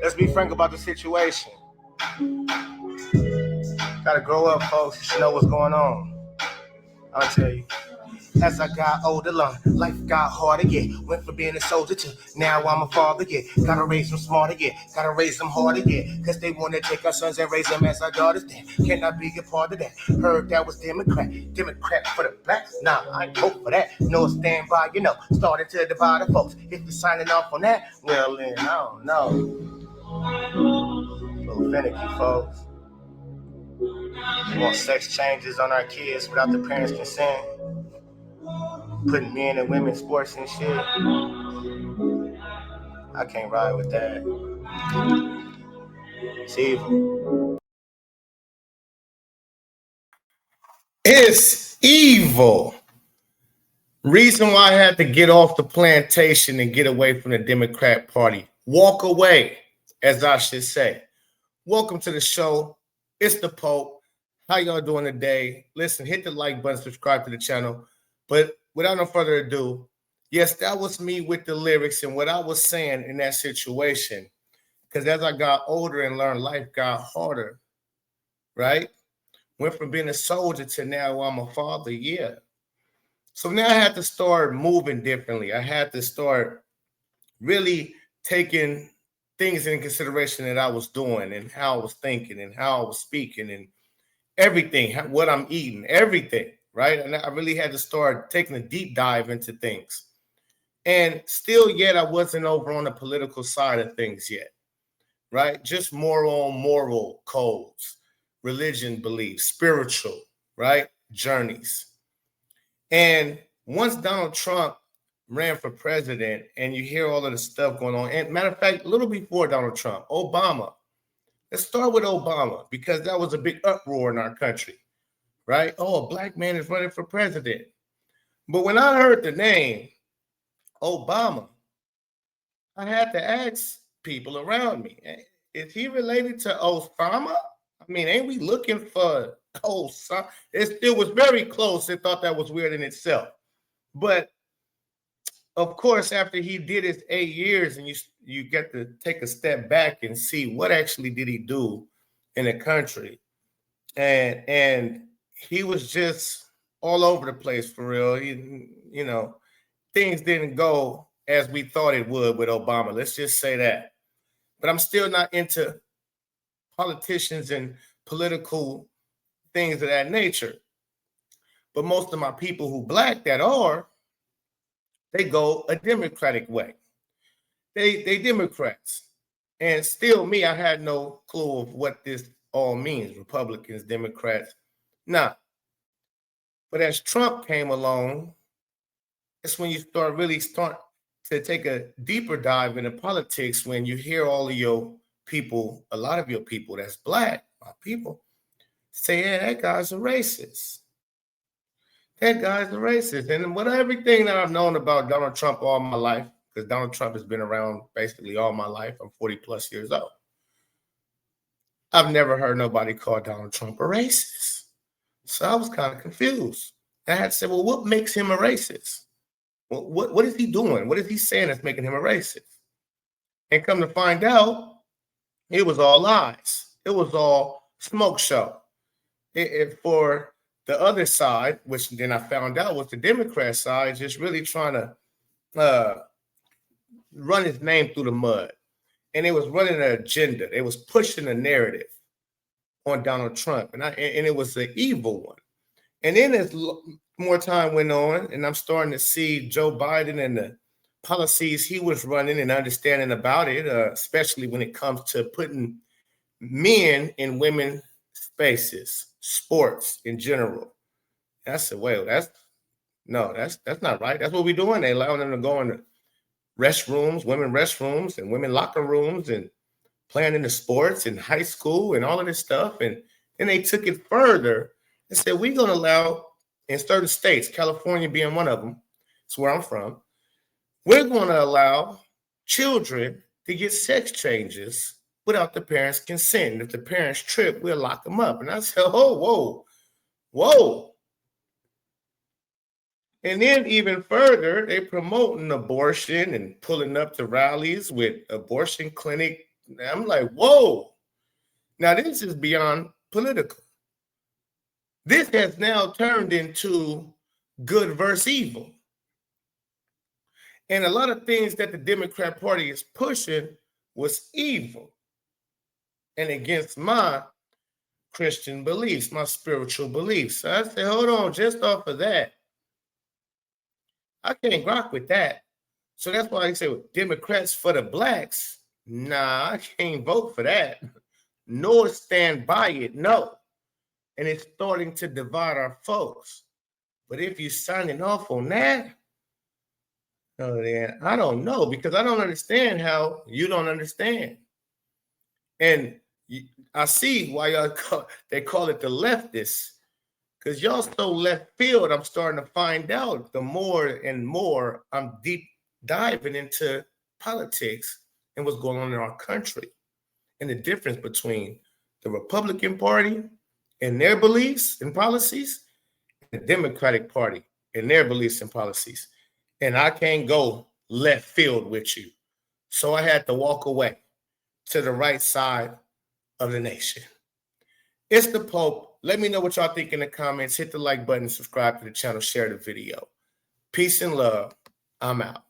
Let's be frank about the situation. Gotta grow up, folks, to know what's going on. I'll tell you. As I got older, life got harder, yeah. Went from being a soldier to now I'm a father, yeah. Gotta raise them smarter, yeah. Gotta raise them harder, yeah. Cause they wanna take our sons and raise them as our daughters, then. Can I be a part of that? Heard that was Democrat for the blacks. Nah, I ain't vote for that. No stand by, starting to divide the folks. If you're signing off on that, well then, I don't know. A little finicky, folks. We want sex changes on our kids without the parents' consent. Putting men and women sports and shit. I can't ride with that. It's evil. It's evil. Reason why I had to get off the plantation and get away from the Democrat Party. Walk away, as I should say. Welcome to the show. It's the Pope. How y'all doing today? Listen, hit the like button, subscribe to the channel. But without no further ado, yes, that was me with the lyrics and what I was saying in that situation. Because as I got older and learned, life got harder, right? Went from being a soldier to now I'm a father, yeah. So now I had to start moving differently. I had to start really taking things in consideration that I was doing and how I was thinking and how I was speaking and everything, what I'm eating, everything, right? And I really had to start taking a deep dive into things. And still yet I wasn't over on the political side of things yet, right? Just more on moral codes, religion beliefs, spiritual, right? Journeys. And once Donald Trump ran for president and you hear all of the stuff going on, and matter of fact, a little before Donald Trump, Obama. Let's start with Obama because that was a big uproar in our country, right? Oh, a black man is running for president. But when I heard the name Obama, I had to ask people around me, is he related to Osama? I mean, ain't we looking for Osama? It still was very close. I thought that was weird in itself. But of course, after he did his 8 years and you get to take a step back and see what actually did he do in the country. And he was just all over the place for real. Things didn't go as we thought it would with Obama. Let's just say that. But I'm still not into politicians and political things of that nature. But most of my people who black that are, they go a Democratic way. They Democrats. And still me, I had no clue of what this all means. Republicans, Democrats. Nah. But as Trump came along, it's when you start to take a deeper dive into politics when you hear all of your people, a lot of your people that's black, my people, say, yeah, that guy's a racist. That guy's a racist. And what everything that I've known about Donald Trump all my life, because Donald Trump has been around basically all my life. I'm 40 plus years old. I've never heard nobody call Donald Trump a racist. So I was kind of confused. I had to say, well, what makes him a racist? What is he doing? What is he saying that's making him a racist? And come to find out, it was all lies. It was all smoke show. For the other side, which then I found out was the Democrat side, just really trying to run his name through the mud. And it was running an agenda. It was pushing a narrative on Donald Trump. And it was the evil one. And then as more time went on, and I'm starting to see Joe Biden and the policies he was running and understanding about it, especially when it comes to putting men in women's spaces, sports in general. I said, well, that's not right. That's what we're doing. They allowing them to go in the restrooms, women restrooms and women locker rooms and playing in the sports in high school and all of this stuff. And then they took it further and said, we're going to allow in certain states, California being one of them, it's where I'm from, we're going to allow children to get sex changes without the parents' consent. And if the parents trip, we'll lock them up. And I said, oh, whoa. And then even further, they promoting abortion and pulling up to rallies with abortion clinic I'm like, whoa. Now, this is beyond political. This has now turned into good versus evil. And a lot of things that the Democrat Party is pushing was evil and against my Christian beliefs, my spiritual beliefs. So I said, hold on, just off of that, I can't rock with that. So that's why I say Democrats for the blacks. Nah, I can't vote for that, nor stand by it. No. And it's starting to divide our folks. But if you're signing off on that, oh, then I don't know, because I don't understand how you don't understand. And I see why they call it the leftists, because y'all so left field. I'm starting to find out the more and more I'm deep diving into politics and what's going on in our country and the difference between the Republican Party and their beliefs and policies, and the Democratic Party and their beliefs and policies. And I can't go left field with you. So I had to walk away to the right side of the nation. It's the Pope. Let me know what y'all think in the comments. Hit the like button, subscribe to the channel, share the video. Peace and love. I'm out.